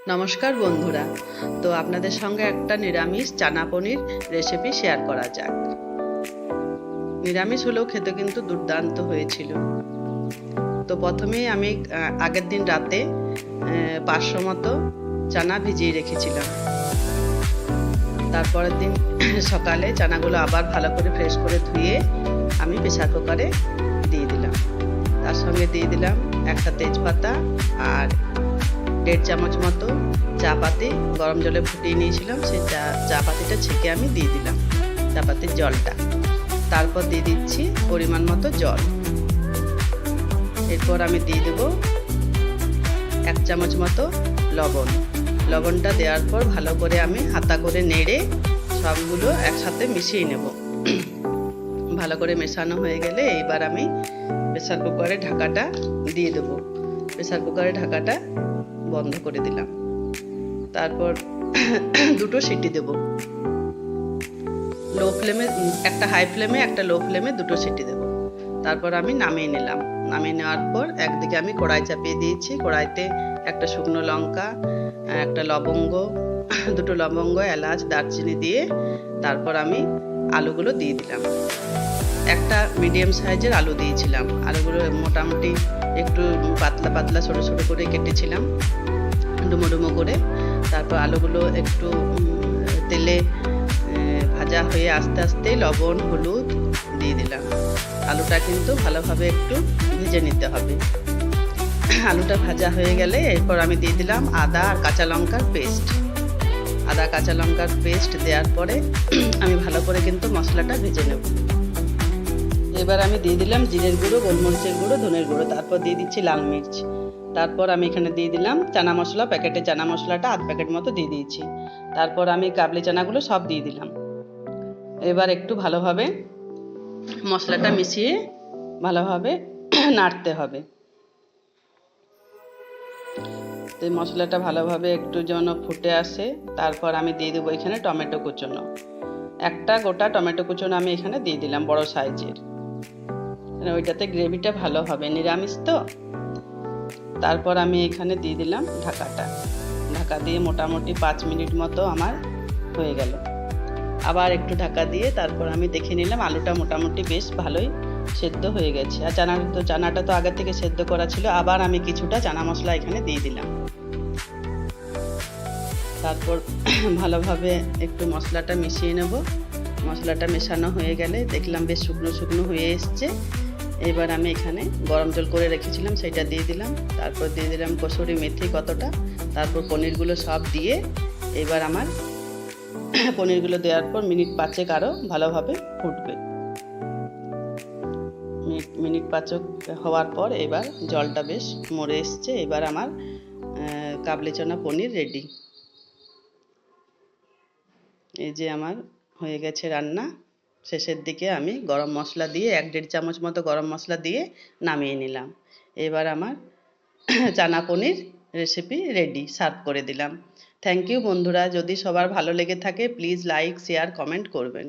নমস্কার বন্ধুরা, তো আপনাদের সঙ্গে একটা নিরামিষ চানা পনির রেসিপি শেয়ার করা যাক। নিরামিষ হলেও খেতে কিন্তু দুর্দান্ত হয়েছিল। তো প্রথমেই আমি আগের দিন রাতে 500 মতো চানা ভিজিয়ে রেখেছিলাম। তারপরের দিন সকালে চানাগুলো আবার ভালো করে ফ্রেশ করে ধুয়ে আমি প্রেসার কুকারে দিয়ে দিলাম। তার সঙ্গে দিয়ে দিলাম একটা তেজপাতা আর 1.5 চামচ মতো চা পাতি গরম জলে ফুটিয়ে নিয়েছিলাম। সেই চা পাতিটা ছেঁকে আমি দিয়ে দিলাম চা পাতির জলটা। তারপর দিয়ে দিচ্ছি পরিমাণ মতো জল। এরপর আমি দিয়ে দেবো 1 চামচ মতো লবণ। লবণটা দেওয়ার পর ভালো করে আমি হাতা করে নেড়ে সবগুলো একসাথে মিশিয়ে নেব। ভালো করে মেশানো হয়ে গেলে এইবার আমি প্রেসার কুকারে ঢাকাটা দিয়ে দেবো। প্রেসার কুকারে ঢাকাটা বন্ধ করে দিলাম। তারপর 2টো সিটি দেব। লো ফ্লেমে একটা, হাই ফ্লেমে একটা, লো ফ্লেমে 2টো সিটি দেব। তারপর আমি নামিয়ে নিলাম। নামিয়ে নেওয়ার পর একদিকে আমি কড়াই চাপিয়ে দিয়েছি। কড়াইতে একটা শুকনো লঙ্কা, একটা লবঙ্গ, 2টো লবঙ্গ, এলাচ, দারচিনি দিয়ে তারপর আমি আলুগুলো দিয়ে দিলাম। একটা মিডিয়াম সাইজের আলু দিয়েছিলাম। আলুগুলো মোটামুটি একটু পাতলা পাতলা ছোটো ছোটো করে কেটেছিলাম, ডুমো ডুমো করে। তারপর আলুগুলো একটু তেলে ভাজা হয়ে আস্তে আস্তে লবণ হলুদ দিয়ে দিলাম। আলুটা কিন্তু ভালোভাবে একটু ভেজে নিতে হবে। আলুটা ভাজা হয়ে গেলে এরপর আমি দিয়ে দিলাম আদা আর কাঁচা লঙ্কার পেস্ট। আদা কাঁচা লঙ্কার পেস্ট দেওয়ার পরে আমি ভালো করে কিন্তু মশলাটা ভেজে নেব। এবার আমি দিয়ে দিলাম জিরের গুঁড়ো, গোলমরিচের গুঁড়ো, ধনের গুঁড়ো। তারপর দিয়ে দিচ্ছি লাল মির্চ। তারপর আমি এখানে দিয়ে দিলাম চানা মশলা, প্যাকেটে চানা মশলাটা 1/2 প্যাকেট মতো দিয়ে দিয়েছি। তারপর আমি কাবলি চানাগুলো সব দিয়ে দিলাম। এবার একটু ভালোভাবে মশলাটা মিশিয়ে ভালোভাবে নাড়তে হবে। তো মশলাটা ভালোভাবে একটু যেন ফুটে আসে, তারপর আমি দিয়ে দেবো এখানে টমেটো কুচনো। একটা গোটা টমেটো কুচনো আমি এখানে দিয়ে দিলাম, বড় সাইজের। ওইটাতে গ্রেভিটা ভালো হবে, নিরামিষ তো। তারপর আমি এখানে দিয়ে দিলাম ঢাকাটা। ঢাকা দিয়ে মোটামুটি 5 মিনিট মতো আমার হয়ে গেল। আবার একটু ঢাকা দিয়ে তারপর আমি দেখে নিলাম আলুটা মোটামুটি বেশ ভালোই সেদ্ধ হয়ে গেছে। আর চানাটা তো আগে থেকে সেদ্ধ করা ছিল। আবার আমি কিছুটা চানা মশলা এখানে দিয়ে দিলাম। তারপর ভালোভাবে একটু মশলাটা মিশিয়ে নেব। মশলাটা মেশানো হয়ে গেলে দেখলাম বেশ শুকনো শুকনো হয়ে এসছে। এবার আমি এখানে গরম জল করে রেখেছিলাম, সেটা দিয়ে দিলাম। তারপর দিয়ে দিলাম কসুরি মেথি কতটা। তারপর পনিরগুলো সব দিয়ে এবার আমার পনিরগুলো দেওয়ার পর মিনিট 5 আরও ভালোভাবে ফুটবে। মিনিট 5 হওয়ার পর এবার জলটা বেশ মরে এসছে। এবার আমার কাবলি চানা পনির রেডি। এই যে আমার হয়ে গেছে রান্না। শেষের দিকে আমি গরম মশলা দিয়ে 1-1.5 চামচ মতো গরম মশলা দিয়ে নামিয়ে নিলাম। এবার আমার চানা পনির রেসিপি রেডি, সার্ভ করে দিলাম। থ্যাংক ইউ বন্ধুরা। যদি সবার ভালো লেগে থাকে প্লিজ লাইক, শেয়ার, কমেন্ট করবেন।